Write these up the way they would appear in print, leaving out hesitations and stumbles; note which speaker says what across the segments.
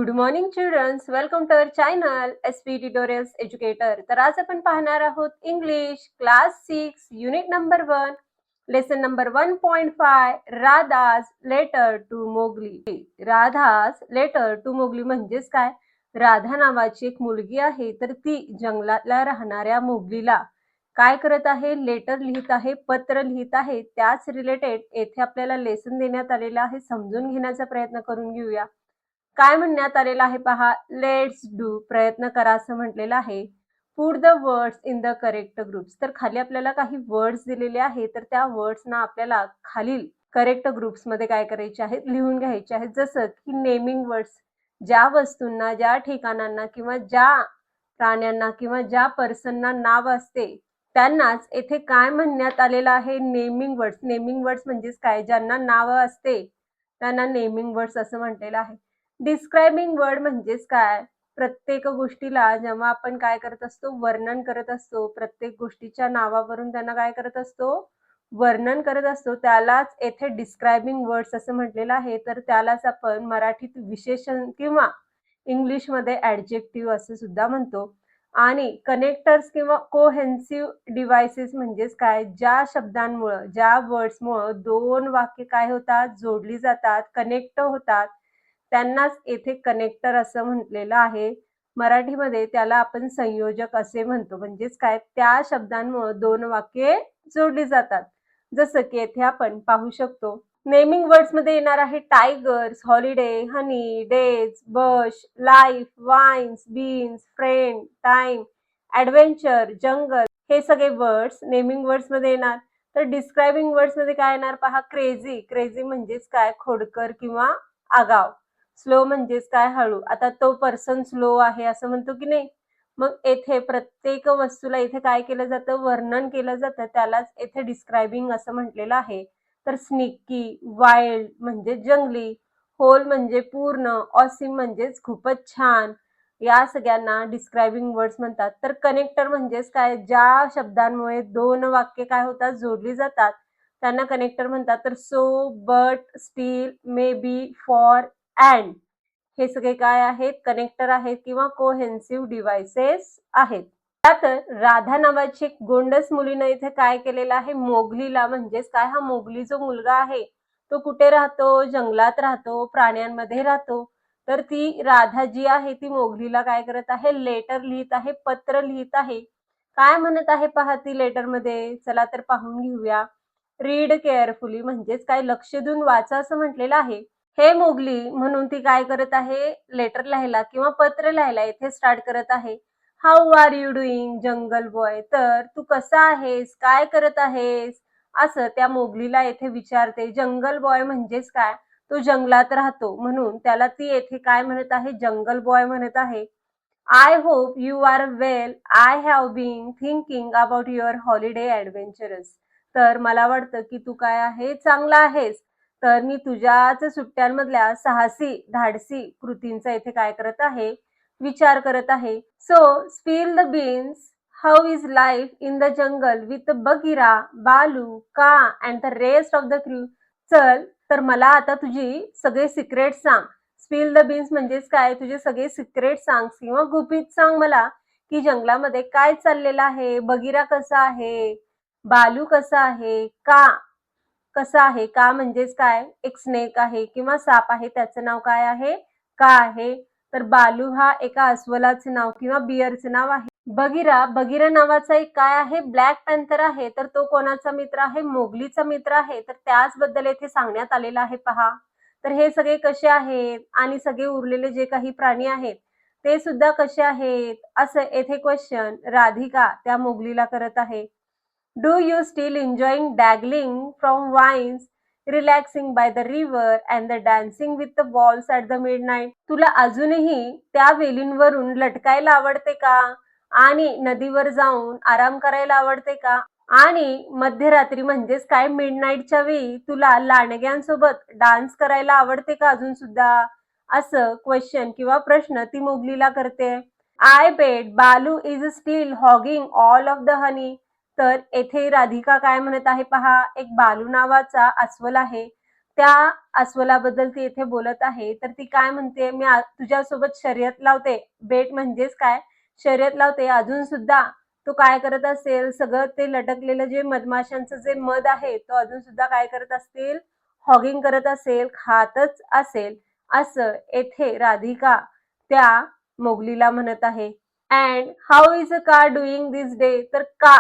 Speaker 1: Good morning childrens, welcome to our channel SP tutorials educator. तर आज आपण पाहणार आहोत English class 6 unit number 1 lesson number 1.5 Radha's letter to Mowgli. Radha's letter to Mowgli म्हणजेच काय? राधा नावाची एक मुलगी आहे, तर ती जंगलातल्या राहणाऱ्या मोगलीला काय करत आहे? लेटर लिहित आहे, पत्र लिहित आहे. त्याच रिलेटेड येथे आपल्याला लेसन देण्यात आलेला आहे, समजून घेण्याचा प्रयत्न करून घेऊया. काय म्हणण्यात आलेलं आहे पहा, लेट्स डू, प्रयत्न करा असं म्हटलेलं आहे. Put the words in the correct groups. तर खाली आपल्याला काही वर्ड्स दिलेले आहेत, तर त्या वर्ड्सना आपल्याला खालील करेक्ट ग्रुप्समध्ये काय करायचे आहेत? लिहून घ्यायचे आहेत. जसं की नेमिंग वर्ड्स, ज्या वस्तूंना, ज्या ठिकाणांना किंवा ज्या प्राण्यांना किंवा ज्या पर्सनना नाव असते त्यांनाच येथे काय म्हणण्यात आलेलं आहे? Naming words. नेमिंग वर्ड्स म्हणजेच काय? ज्यांना नावं असते त्यांना नेमिंग वर्ड्स असं म्हटलेलं आहे. डिस्क्रायबिंग वर्ड म्हणजेच काय? प्रत्येक गोष्टीला जेव्हा आपण काय करत असतो? वर्णन करत असतो. प्रत्येक गोष्टीच्या नावावरून त्यांना काय करत असतो? वर्णन करत असतो. त्यालाच येथे डिस्क्रायबिंग वर्ड्स असं म्हटलेलं आहे. तर त्यालाच आपण मराठीत विशेषण किंवा इंग्लिशमध्ये ॲडजेक्टिव्ह असं सुद्धा म्हणतो. आणि कनेक्टर्स किंवा कोहेन्सिव्ह डिव्हाइसेस म्हणजेच काय? ज्या शब्दांमुळं, ज्या वर्ड्समुळं दोन वाक्य काय होतात? जोडली जातात, कनेक्ट होतात, त्यांनाच येथे कनेक्टर असं म्हटलेलं आहे. मराठीमध्ये त्याला आपण संयोजक असे म्हणतो. म्हणजेच काय? त्या शब्दांमुळं दोन वाक्ये जोडली जातात. जसं की येथे आपण पाहू शकतो. नेमिंग वर्ड्समध्ये येणार आहे tigers, holiday, honey, days, bush, life, vines, beans, friend, time, adventure, jungle, हे सगळे वर्ड्स नेमिंग वर्ड्समध्ये येणार. तर डिस्क्रायबिंग वर्ड्समध्ये काय येणार पहा, क्रेझी. क्रेझी म्हणजेच काय? खोडकर किंवा आगाव. स्लो म्हणजेच काय? हळू. आता तो पर्सन स्लो आहे असं म्हणतो की नाही? मग येथे प्रत्येक वस्तूला इथे काय केलं जातं? वर्णन केलं जातं. त्यालाच येथे डिस्क्रायबिंग असं म्हटलेलं आहे. तर स्निकी, वाईल्ड म्हणजे जंगली, होल म्हणजे पूर्ण, ऑसिम म्हणजेच खूपच छान. या सगळ्यांना डिस्क्रायबिंग वर्ड्स म्हणतात. तर कनेक्टर म्हणजेच काय? ज्या शब्दांमुळे दोन वाक्य काय होतात? जोडली जातात, त्यांना कनेक्टर म्हणतात. तर so, but, steel, may be, for, and, हे सगळे काय आहेत? कनेक्टर आहेत किंवा कोहेन्सिव्ह डिव्हाइसेस आहेत. त्यात राधा नावाची एक गोंडस मुलीनं इथे काय केलेलं आहे? मोगलीला, म्हणजेच काय? हा मोगली जो मुलगा आहे तो कुठे राहतो? जंगलात राहतो, प्राण्यांमध्ये राहतो. तर ती राधा जी आहे ती मोगलीला काय करत आहे? लेटर लिहित आहे, पत्र लिहित आहे. काय म्हणत आहे पहा ती लेटरमध्ये? चला तर पाहून घेऊया. रीड केअरफुली म्हणजेच काय? लक्ष देऊन वाचा असं म्हटलेलं आहे. हे मोगली म्हणून ती काय करत आहे? लेटर लिहायला किंवा पत्र लिहायला इथे स्टार्ट करत आहे. How are you doing jungle boy. तर तू कसा आहेस? काय करत आहेस? असं त्या मोगलीला येथे विचारते. जंगल बॉय म्हणजेच काय? तो जंगलात राहतो, म्हणून त्याला ती येथे काय म्हणत आहे? जंगल बॉय म्हणत आहे. I hope you are well. I have been thinking about your holiday adventures. तर मला वाटतं की तू काय आहे? चांगला आहेस. तर मी तुझ्याच सुट्ट्यांमधल्या साहसी, धाडसी कृतींचा इथे काय करत आहे? विचार करत आहे. So spill the beans. How is life in the jungle with Bagheera, Baloo, Kaa and the rest of the crew. चल, तर मला आता तुझी सगळे सिक्रेट सांग. स्पिल द बीन्स म्हणजेच काय? तुझे सगळे सिक्रेट सांग किंवा गुपित सांग मला, की जंगलामध्ये काय चाललेलं आहे? बगीरा कसा आहे? बालू कसा आहे? का कसा आहे? का म्हणजेच काय? एक स्नेक आहे किंवा साप आहे, त्याचं नाव काय आहे? का आहे. तर बालू हा एका अस्वलाचे नाव किंवा बियरचे नाव आहे. बगीरा नावाचा एक काय आहे? ब्लॅक पॅन्थर आहे. तर तो कोणाचा मित्र आहे? मोगलीचा मित्र आहे. तर त्याचबद्दल येथे सांगण्यात आलेलं आहे पहा. तर हे सगळे कसे आहेत आणि सगळे उरलेले जे काही प्राणी आहेत ते सुद्धा कसे आहेत? असं येथे क्वेश्चन राधिका त्या मोगलीला करत आहे. Do you still enjoying dangling from vines, relaxing by the river and the dancing with the balls at the midnight. तुला अजूनही त्या वेलींवरून लटकायला आवडते का? आणि नदीवर जाऊन आराम करायला आवडते का? आणि मध्यरात्री म्हणजेच काय? मिडनाईटच्या वेळी तुला लांडग्यांसोबत डान्स करायला आवडते का अजून सुद्धा? असं क्वेश्चन किंवा प्रश्न ती मोगलीला करते. I bet Baloo is still hogging all of the honey. तर येथे राधिका काय म्हणत आहे पहा, एक बालू नावाचा अस्वल आहे, त्या अस्वलाबद्दल ती इथे बोलत आहे. तर ती काय म्हणते, मी तुझ्यासोबत शर्यत लावते. बेट म्हणजेच काय, शर्यत लावते. अजून सुद्धा तो काय करत असेल, सगळं ते लटकलेलं जे मधमाशांचं जे मध आहे, तो अजून सुद्धा काय करत असतील, हॉगिंग करत असेल, खातच असेल, असं येथे राधिका त्या मोगलीला म्हणत आहे. And how is a car doing this day? तर का,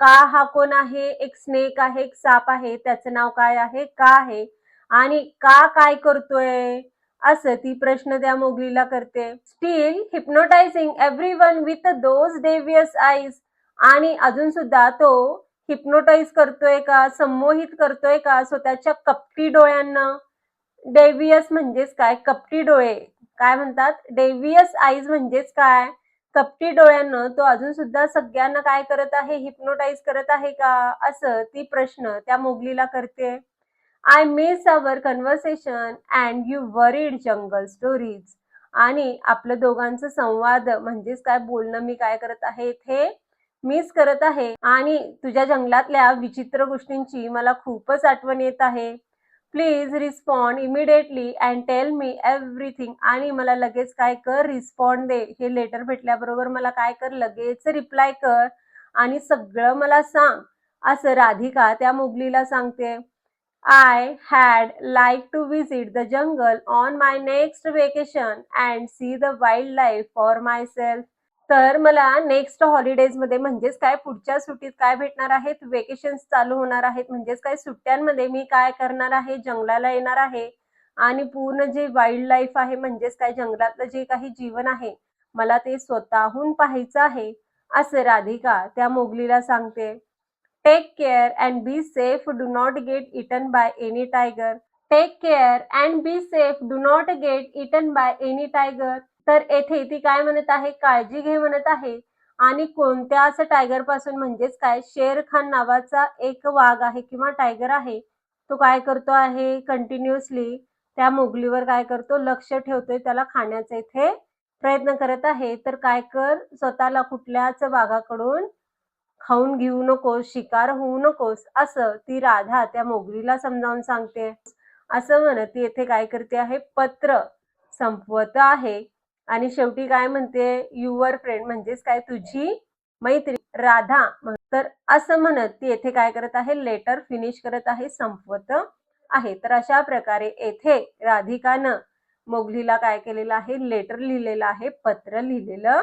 Speaker 1: का हा कोण आहे? एक स्नेक आहे, एक साप आहे. त्याचं नाव काय आहे? का आहे. आणि का काय करतोय? असं ती प्रश्न त्या मोगलीला करते. Still hypnotising everyone with those devious eyes. आणि अजून सुद्धा तो हिप्नोटाइज करतोय का, संमोहित करतोय का स्वतःच्या कपटी डोळ्यांना? डेवियस म्हणजेच काय, कपटी डोळे. काय म्हणतात, डेवियस आईज म्हणजेच काय, कपटी डोळ्यांना तो अजून सुद्धा सगळ्यांना काय करत आहे, हिप्नोटाइज करत आहे का, असं ती प्रश्न त्या मोगलीला करते. I miss our conversation and you worried jungle stories. आणि आपलं दोघांचं संवाद म्हणजेच काय, बोलणं मी काय करत आहे इथे, मिस करत आहे. आणि तुझ्या जंगलातल्या विचित्र गोष्टींची मला खूपच आठवण येत आहे. Please respond immediately and tell me everything. आणि मला लगेच काय कर, रिस्पॉन्ड दे. हे लेटर भेटल्याबरोबर मला काय कर, लगेच रिप्लाय कर आणि सगळं मला सांग, असं राधिका त्या मोगलीला सांगते. I had like to visit the jungle on my next vacation and see the wild life for myself. तर मला नेक्स्ट हॉलिडेजमध्ये म्हणजेच काय, पुढच्या सुट्टीत काय भेटणार आहेत, वेकेशन्स चालू होणार आहेत. म्हणजेच काय, सुट्ट्यांमध्ये मी काय करणार आहे, जंगलाला येणार आहे आणि पूर्ण जे वाईल्ड लाईफ आहे, म्हणजेच काय, जंगलातलं जे काही जीवन आहे, मला ते स्वतःहून पाहायचं आहे, असं राधिका त्या मोगलीला सांगते. Take care and be safe, do not get eaten by any tiger. Take care and be safe, do not get eaten by any tiger. तर येथे ती काय म्हणत आहे, काळजी घे म्हणत आहे. आणि कोणत्या असं टायगर पासून, म्हणजेच काय, शेर खान नावाचा एक वाघ आहे किंवा टायगर आहे, तो काय करतो आहे, कंटिन्युअसली त्या मोगलीवर काय करतो, लक्ष ठेवतोय, त्याला खाण्याचा इथे प्रयत्न करत आहे. तर काय कर, स्वतःला कुठल्याच वाघाकडून खाऊन घेऊ नकोस, शिकार होऊ नकोस, असं ती राधा त्या मोगलीला समजावून सांगते. असं म्हणत ती येथे काय करते आहे, पत्र संपवत आहे. आणि शेवटी काय म्हणते, युअर फ्रेंड म्हणजेच काय, तुझी मैत्री राधा. तर असं म्हणत ती येथे काय करत आहे, लेटर फिनिश करत आहे, संपवत आहे. तर अशा प्रकारे येथे राधिकानं मोगलीला काय केलेलं आहे, लेटर लिहिलेलं आहे, पत्र लिहिलेलं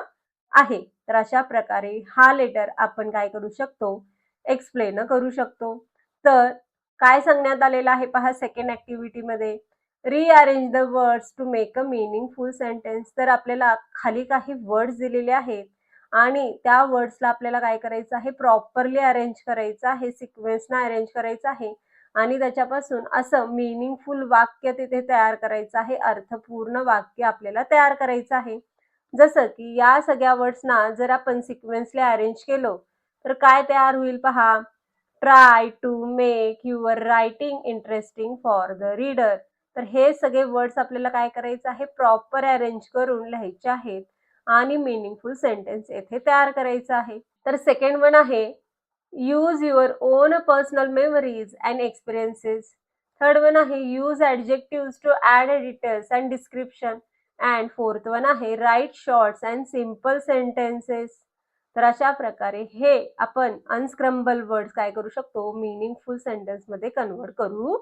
Speaker 1: आहे. तर अशा प्रकारे हा लेटर आपण काय करू शकतो, एक्सप्लेन करू शकतो. तर काय सांगण्यात आलेलं आहे पहा सेकंड ॲक्टिव्हिटीमध्ये, rearrange the words to make a meaningful sentence. तर आपल्याला खाली काही वर्ड्स दिलेले आहेत आणि त्या वर्ड्सला आपल्याला काय करायचं आहे, प्रॉपरली अरेंज करायचं आहे, सिक्वेन्सनं अरेंज करायचं आहे आणि त्याच्यापासून असं मीनिंगफुल वाक्य तिथे तयार करायचं आहे, अर्थपूर्ण वाक्य आपल्याला तयार करायचं आहे. जसं की या सगळ्या वर्ड्सना जर आपण सिक्वेन्सली अरेंज केलं तर काय तयार होईल पहा, try to make your writing interesting for the reader. तर हे सगळे वर्ड्स आपल्याला काय करायचं आहे, प्रॉपर अरेंज करून लिहायचे आहेत आणि मीनिंगफुल सेंटेन्स येथे तयार करायचं आहे. तर सेकंड वन आहे, use your own personal memories and experiences. Third one आहे, use adjectives to add details and description. And fourth one आहे, write shorts and simple sentences. तर अशा प्रकारे हे आपण अनस्क्रम्बल वर्ड्स काय करू शकतो, मीनिंगफुल सेंटेन्समध्ये कन्व्हर्ट करू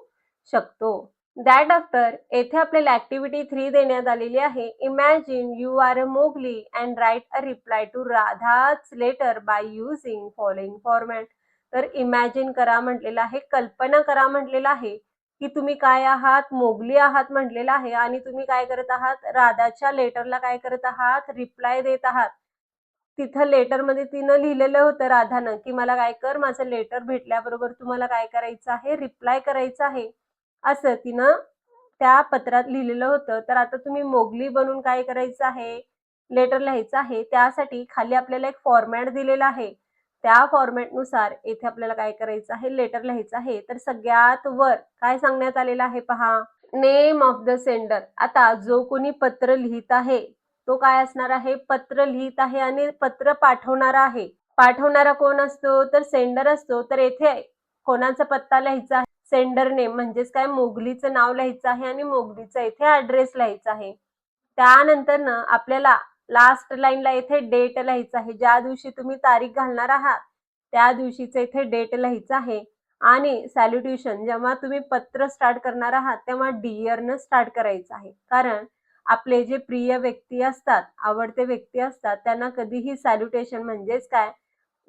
Speaker 1: शकतो. दॅट आफ्टर येथे आपल्याला ॲक्टिव्हिटी 3 देण्यात आलेली आहे. Imagine you are a Mowgli and write a reply to Radha's letter by using following format. तर इमॅजिन करा म्हटलेलं आहे, कल्पना करा म्हटलेलं आहे, की तुम्ही काय आहात, मोगली आहात म्हटलेलं आहे आणि तुम्ही काय करत आहात, राधाच्या लेटरला काय करत आहात, रिप्लाय देत आहात. तिथं लेटरमध्ये तिनं लिहिलेलं होतं राधानं, की मला काय कर, माझं लेटर भेटल्याबरोबर तुम्हाला काय करायचं आहे, रिप्लाय करायचं आहे, असं तिनं त्या पत्रात लिहिलेलं होतं. तर आता तुम्ही मोगली बनून काय करायचं आहे, लेटर लिहायचं आहे. त्यासाठी खाली आपल्याला एक फॉर्मॅट दिलेला आहे. त्या फॉर्मॅटनुसार येथे आपल्याला काय करायचं आहे, लेटर लिहायचं आहे. तर सगळ्यात वर काय सांगण्यात आलेलं आहे पहा, नेम ऑफ द सेंडर. आता जो कोणी पत्र लिहित आहे तो काय असणार आहे, पत्र लिहित आहे आणि पत्र पाठवणारा आहे. पाठवणारा कोण असतो, तर सेंडर असतो. तर येथे कोणाचा पत्ता लिहायचा आहे, सेंडर नेम म्हणजेच काय, मोगलीचं नाव लिहायचं आहे आणि मोगलीचा इथे ॲड्रेस लिहायचा आहे. त्यानंतर ना आपल्याला लास्ट लाईनला इथे डेट लिहायचं आहे. ज्या दिवशी तुम्ही तारीख घालणार आहात, त्या दिवशीचं इथे डेट लिहायचं आहे. आणि सॅल्युटेशन जेव्हा तुम्ही पत्र स्टार्ट करणार आहात, तेव्हा डिअरनं स्टार्ट करायचं आहे. कारण आपले जे प्रिय व्यक्ती असतात, आवडते व्यक्ती असतात, त्यांना कधीही सॅल्युटेशन म्हणजेच काय,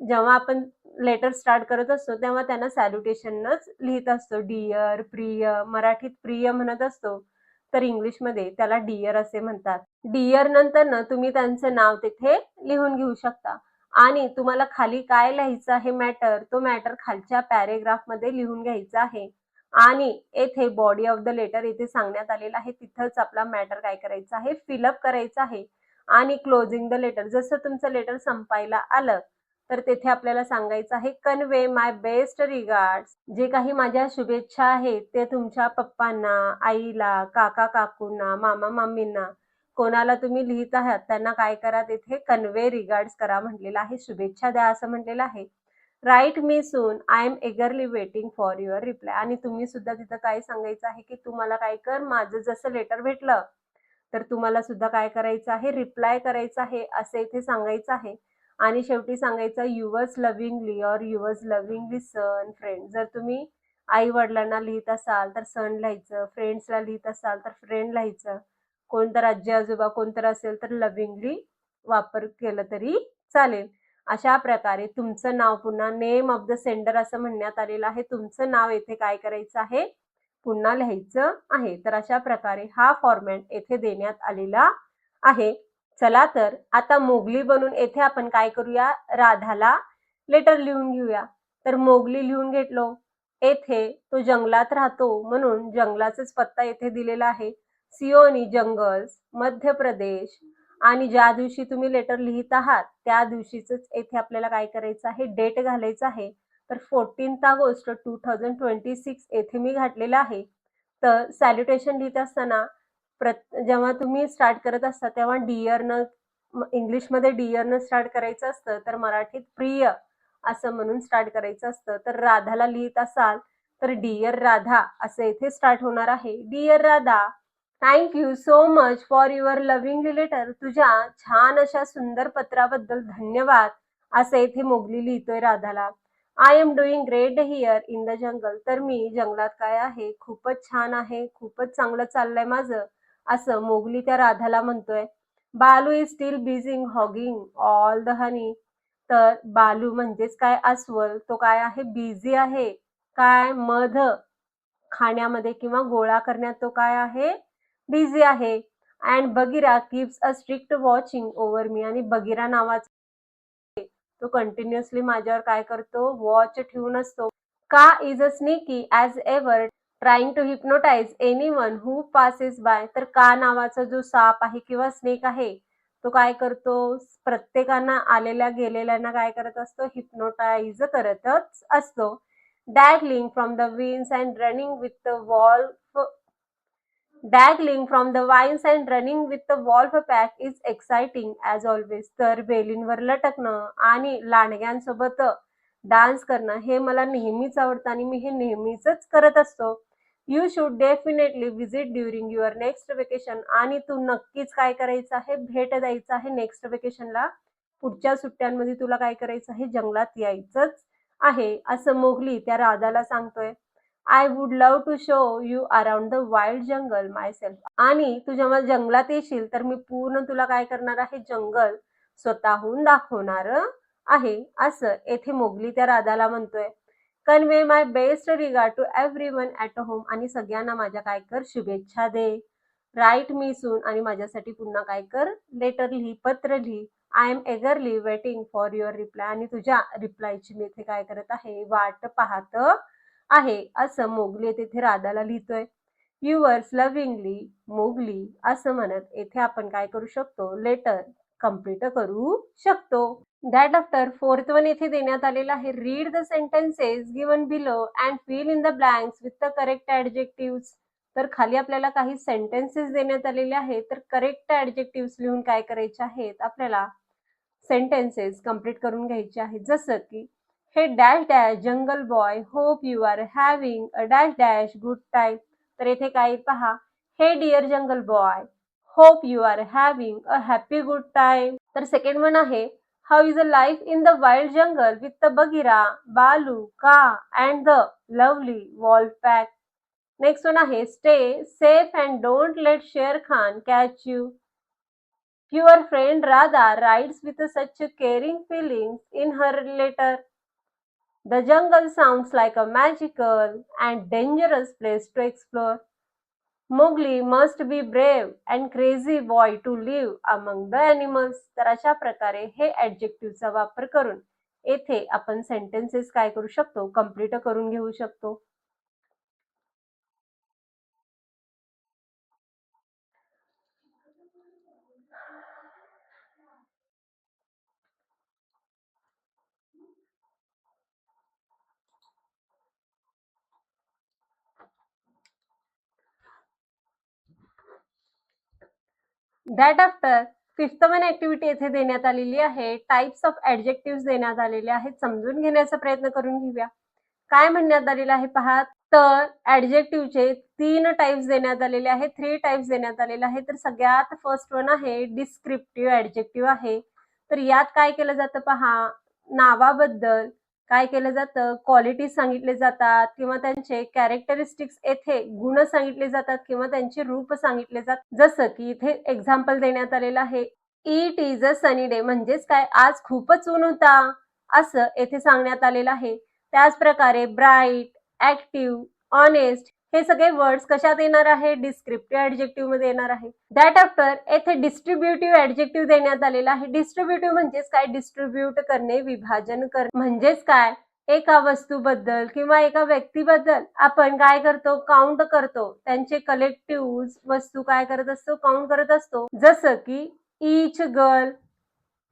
Speaker 1: जेव्हा आपण लेटर स्टार्ट करत असतो, तेव्हा त्यांना सॅल्युटेशनच लिहित असतो. डिअर, प्रिय, मराठीत प्रिय म्हणत असतो, तर इंग्लिशमध्ये त्याला डिअर असे म्हणतात. डिअर नंतर ना तुम्ही त्यांचं नाव तिथे लिहून घेऊ शकता आणि तुम्हाला खाली काय लिहायचं आहे मॅटर, तो मॅटर खालच्या पॅरेग्राफमध्ये लिहून घ्यायचा आहे. आणि येथे बॉडी ऑफ द लेटर इथे सांगण्यात आलेलं आहे. तिथंच आपला मॅटर काय करायचा आहे, फिलअप करायचा आहे. आणि क्लोजिंग द लेटर, जसं तुमचं लेटर संपायला आलं, तर तेथे आपल्याला सांगायचं आहे, कन्वे माय बेस्ट रिगार्ड्स. जे काही माझ्या शुभेच्छा आहेत, ते तुमच्या पप्पांना, आईला, काका-काकूंना, मामा-मामींना, कोणाला तुम्ही लिहित आहात त्यांना काय करा, तिथे कन्वे रिगार्ड्स करा म्हटलेलं आहे. शुभेच्छा द्या असं म्हटलेलं आहे. Write me soon, I am eagerly waiting for your reply. आणि तुम्ही सुद्धा तिथं काय सांगायचं आहे, की तुम्हाला काय कर, माझं जसं लेटर भेटलं, तर तुम्हाला सुद्धा काय करायचं आहे, रिप्लाय करायचं आहे, असं इथे सांगायचं आहे. आणि शेवटी सांगायचं yours lovingly or yours lovingly son friend. जर तुम्ही आई-वडिलांना लिहित असाल तर सन लिहायचं, फ्रेंड्सला लिहित असाल तर फ्रेंड लिहायचं. कोणतर आजी-आजोबा कोणतर असेल तर लव्हिंगली वापर केलं तरी चालेल. अशा प्रकारे तुमचं नाव पुन्हा नेम ऑफ द सेंडर असं म्हणण्यात आलेलं आहे. तुमचं नाव येथे काय करायचं आहे, पुन्हा लिहायचं आहे. तर अशा प्रकारे हा फॉर्मॅट येथे देण्यात आलेला आहे. चला तर आता मोगली बनून येथे आपण काय करूया, राधाला लेटर लिहून घेऊया. तर मोगली लिहून घेतलो. येथे तो जंगलात राहतो म्हणून जंगलाचाच पत्ता येथे दिलेला आहे. सिओनी जंगल्स, मध्य प्रदेश. आणि ज्या दिवशी तुम्ही लेटर लिहित आहात, त्या दिवशीच येथे आपल्याला काय करायचं आहे, डेट घालायचं आहे. तर 14 ऑगस्ट 2026 येथे मी घातलेलं आहे. तर सॅल्युटेशन लिहित असताना जेव्हा तुम्ही स्टार्ट करत असता, तेव्हा डिअरनं इंग्लिशमध्ये डिअरनं स्टार्ट करायचं असतं, तर मराठीत प्रिय असं म्हणून स्टार्ट करायचं असतं. तर राधाला लिहित असाल, तर डिअर राधा असं इथे स्टार्ट होणार आहे. Dear Radha, thank you so much for your lovingly letter. तुझ्या छान अशा सुंदर पत्राबद्दल धन्यवाद, असं इथे मोगली लिहितोय राधाला. I am doing great here in the jungle. तर मी जंगलात काय आहे, खूपच छान आहे, खूपच चांगलं चाललंय माझं, असं मोगली त्या राधाला म्हणतोय. Baloo is still busy hogging all the honey. तर बालू म्हणजेच काय, अस्वल, तो काय आहे, बिझी आहे. काय, मध खाण्यामध्ये किंवा गोळा करण्यात तो काय आहे, बिझी आहे. And Bagheera keeps a strict watching over me. आणि बगीरा नावाचा तो कंटिन्युअसली माझ्यावर काय करतो, वॉच ठेवून असतो. Kaa is a snakey as ever trying to hypnotize anyone who passes by. तर का नावाचा जो साप आहे किंवा स्नेक आहे, तो काय करतो, प्रत्येकांना आलेल्या गेलेल्यांना काय करत असतो, हिप्नोटाइज करतच असतो. Dangling from the winds and running with the wolf dangling from the vines and running with the wolf pack is exciting as always. तर बेलींवर लटकणं आणि लांडग्यांसोबत डान्स करणं हे मला नेहमीच आवडतं आणि मी हे नेहमीच करत असतो. You should definitely visit during your next vacation. आणि तू नक्कीच काय करायचं आहे, भेट द्यायचं आहे नेक्स्ट वेकेशनला. पुढच्या सुट्ट्यांमध्ये तुला काय करायचं आहे, जंगलात यायचंच आहे, असं मोगली त्या राधाला सांगतोय. I would love to show you around the wild jungle myself. आणि तू जेव्हा जंगलात येशील, तर मी पूर्ण तुला काय करणार आहे, जंगल स्वतःहून दाखवणार आहे, असं येथे मोगली त्या राधाला म्हणतोय. Convey my best regard to everyone at home. आणि सगळ्यांना माझ्या काय कर, शुभेच्छा दे. राईट मी सून. आणि माझ्यासाठी पुन्हा काय कर, लेटर लिही, पत्र लिही. I am eagerly waiting for your reply. आणि तुझ्या रिप्लायची मी इथे काय करत आहे, वाट पाहत आहे, असं मोगली तिथे राधाला लिहितोय. युअर्स लव्हिंगली मोगली असं म्हणत येथे आपण काय करू शकतो, लेटर कंप्लीट करू शकतो. दॅट आफ्टर फोर्थ वन येथे देण्यात आलेला आहे. Read the sentences given below and fill in the blanks with the correct adjectives. तर खाली आपल्याला काही सेंटेन्सेस देण्यात आलेले आहेत, तर करेक्ट ॲडजेक्टिव्स लिहून काय करायचे आहेत, आपल्याला सेंटेन्सेस कंप्लीट करून घ्यायचे आहेत. जसं की hey dash dash jungle boy hope you are having a dash dash good time. तर इथे काय पहा, hey dear jungle boy hope you are having a happy good time. तर सेकंड वन आहे, how is a life in the wild jungle with the Bagheera, Baloo, Kaa and the lovely wolf pack. Next one आहे, stay safe and don't let Shere Khan catch you. Your friend Radha writes with such caring feelings in her letter. The jungle sounds like a magical and dangerous place to explore. Mowgli must be brave and crazy boy to live among the animals. तर अशा प्रकारे हे ॲडजेक्टिव्हचा वापर करून येथे आपण sentences काय करू शकतो, कंप्लीट करून घेऊ शकतो. That after fifth one activity येथे देण्यात आलेली आहे. टाइप्स ऑफ ॲडजेक्टिव्ह देण्यात आलेले आहेत. समजून घेण्याचा प्रयत्न करून घेऊया. काय म्हणण्यात आलेलं आहे पहा, तर ॲडजेक्टिव्हचे 3 टाइप्स देण्यात आलेले आहेत. 3 टाइप्स देण्यात आलेले आहेत. तर सगळ्यात फर्स्ट वन आहे डिस्क्रिप्टिव्ह ॲडजेक्टिव्ह आहे. तर यात काय केलं जातं पहा, नावाबद्दल काय केलं जातं, क्वालिटी सांगितले जातात किंवा त्यांचे कॅरेक्टरिस्टिक्स येथे गुण सांगितले जातात किंवा त्यांचे रूप सांगितले जातात. जसं की इथे एक्झाम्पल देण्यात आलेलं आहे, it is a sunny day म्हणजेच काय, आज खूपच ऊन होता असं येथे सांगण्यात आलेलं आहे. त्याच प्रकारे ब्राईट, ऍक्टिव्ह, ऑनेस्ट हे सगळे वर्ड्स कशात येणार आहे, डिस्क्रिप्टिव्ह ॲडजेक्टिव्ह मध्ये येणार आहे. दॅट आफ्टर येथे डिस्ट्रीब्युटिव्ह ॲडजेक्टिव्ह देण्यात आलेला आहे. डिस्ट्रीब्युटिव्ह म्हणजेच काय, डिस्ट्रीब्यूट करणे, विभाजन करणे म्हणजेच काय, एका वस्तूबद्दल किंवा एका व्यक्तीबद्दल आपण काय करतो, काउंट करतो. त्यांचे कलेक्टिव्ह वस्तू काय करत असतो, काउंट करत असतो. जसं की each girl,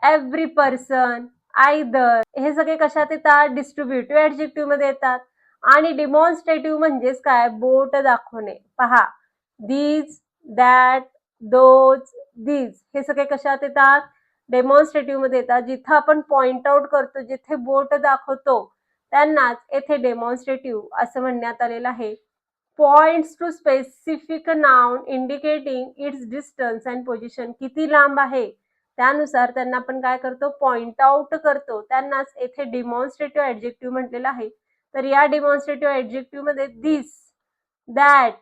Speaker 1: every person, either हे सगळे कशात येतात, डिस्ट्रीब्युटिव्ह ॲडजेक्टिव्ह मध्ये येतात. आणि डिमॉन्स्ट्रेटिव्ह म्हणजेच काय, बोट दाखवणे. पहा, दीज, दॅट, दोज, दीज हे सगळे कशात येतात, डेमॉन्स्ट्रेटिव्ह मध्ये येतात. जिथं आपण पॉइंट आउट करतो, जिथे बोट दाखवतो त्यांनाच येथे डेमॉन्स्ट्रेटिव्ह असं म्हणण्यात आलेलं आहे. Points to specific noun indicating its distance and position, किती लांब आहे त्यानुसार त्यांना आपण काय करतो, पॉइंट आउट करतो. त्यांनाच येथे डिमॉन्स्ट्रेटिव्ह ॲडजेक्टिव्ह म्हटलेलं आहे. तर या डिमॉन्स्ट्रेटिव्ह ॲडजेक्टिव्ह मध्ये दिस, दॅट,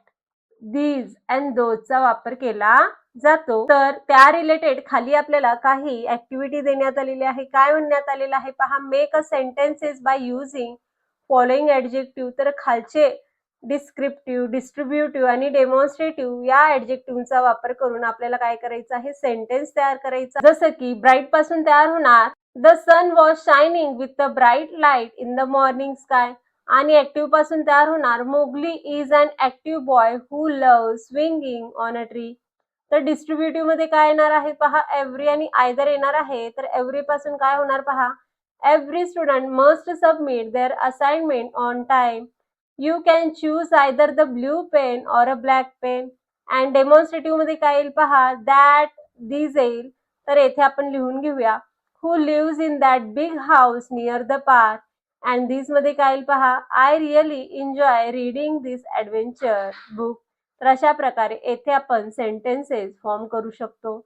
Speaker 1: दीज अँड दोजचा वापर केला जातो. तर त्या रिलेटेड खाली आपल्याला काही ऍक्टिव्हिटी देण्यात आलेली आहे. काय म्हणण्यात आलेलं आहे पहा, make a sentences bye using following adjective. तर खालचे डिस्क्रिप्टिव्ह, डिस्ट्रीब्युटिव्ह आणि डेमॉन्स्ट्रेटिव्ह या ॲडजेक्टिव्हचा वापर करून आपल्याला काय करायचं आहे, सेंटेन्स तयार करायचा. जसं की ब्राईट पासून तयार होणार, the sun was shining with a bright light in the morning sky. आणि ऍक्टिव्ह पासून तयार होणार, Mowgli is an active boy who love swinging on a tree. तर डिस्ट्रीब्युटिव्ह मध्ये काय येणार आहे पहा, एव्हरी आणि आयदर येणार आहे. तर एव्हरी पासून काय होणार पहा, every student must submit their assignment on time. You can choose either the blue pen or a black pen. And demonstrative मध्ये काय येईल पहा, दॅट, दीज येईल. तर येथे आपण लिहून घेऊया, who lives in that big house near the park. And this मध्ये काय येईल पहा, I really enjoy reading this adventure book. तर अशा प्रकारे येथे आपण सेंटेन्सेस फॉर्म करू शकतो.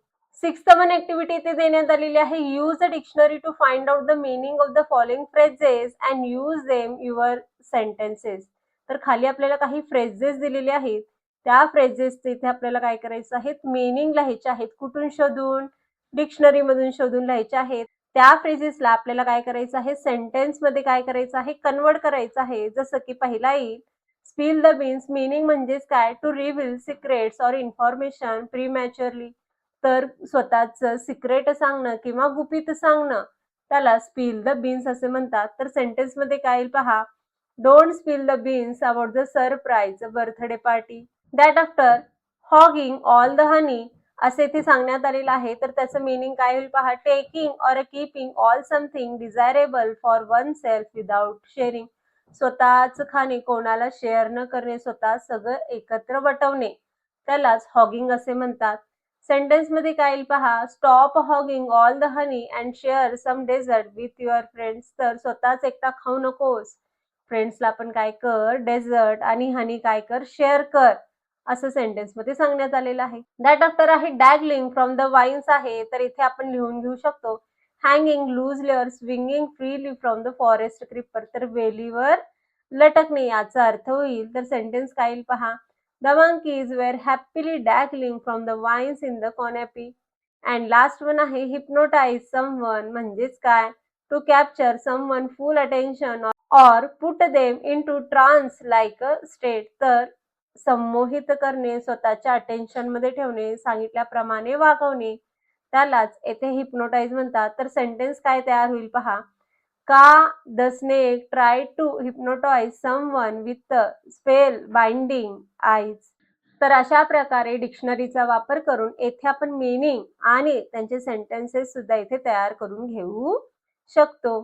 Speaker 1: सिक्स्थ वन ऍक्टिव्हिटी इथे देण्यात आलेली आहे, use a dictionary to find out the meaning of the following phrases and use them your sentences. तर खाली आपल्याला काही फ्रेजेस दिलेले आहेत. त्या फ्रेजेस इथे आपल्याला काय करायचं आहे, मीनिंग लिहायचे आहेत. कुठून शोधून, डिक्शनरी मधून शोधून लिहायचे आहेत. त्या फ्रेजेसला आपल्याला काय करायचं आहे, सेंटेन्स मध्ये काय करायचं आहे, कन्वर्ट करायचं आहे. जसं की पहिला येईल, स्पिल द बीन्स. मीनिंग म्हणजेच काय, to reveal secrets or information prematurely. तर स्वतःच सिक्रेट सांगणं किंवा गुपित सांगणं त्याला स्पिल द बीन्स असे म्हणतात. तर सेंटेन्स मध्ये काय येईल पहा, don't spill the beans about the surprise birthday party. That after hugging all the हनी असे इथे सांगण्यात आलेलं आहे. तर त्याचं मीनिंग काय होईल पहा, taking or keeping all something desirable for oneself without sharing. स्वतःच खाणे कोणाला शेअर न करणे, स्वतः सगळं एकत्र वटवणे त्यालाच हॉगिंग असे म्हणतात. सेंटेन्स मध्ये काय येईल पहा, stop hogging all the honey and share some dessert with your friends. तर स्वतःच एकटा खाऊ नकोस, फ्रेंड्सला पण काय कर, डेझर्ट आणि हनी काय कर, शेअर कर, असं सेंटेन्स मध्ये सांगण्यात आलेलं आहे. दॅट आफ्टर आहे डॅगलिंग फ्रॉम द वाईन्स आहे, तर इथे आपण लिहून घेऊ शकतो हँगिंग लूजली और swinging freely from the forest creeper. तर वेलीवर लटकणे याचा अर्थ होईल. तर सेंटेन्स काय येईल पहा, the monkeys were happily dangling from the vines in the canopy. And last one आहे hypnotize someone, म्हणजेच काय, to capture someone full attention or put them into trance like a state. तर संमोहित करणे, स्वतःच्या अटेन्शन मध्ये ठेवणे, सांगितल्याप्रमाणे वागवणे, त्यालाच येथे हिप्नोटाइज म्हणतात. तर सेंटेन्स काय तयार होईल पहा, Kaa the snake try to hypnotize someone with spell binding eyes. तर अशा प्रकारे डिक्शनरीचा वापर करून येथे आपण मीनिंग आणि त्यांचे सेंटेन्सेस सुद्धा इथे तयार करून घेऊ शकतो.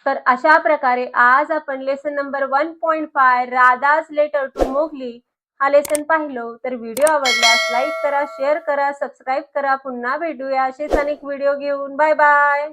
Speaker 1: तर अशा प्रकारे आज आपण lesson number 1.5 Radha's letter to Mowgli हा लेसन पाहिलो. तर व्हिडिओ आवडल्यास लाईक करा, शेअर करा, सबस्क्राईब करा. पुन्हा भेटूया असेच अनेक व्हिडिओ घेऊन. Bye bye.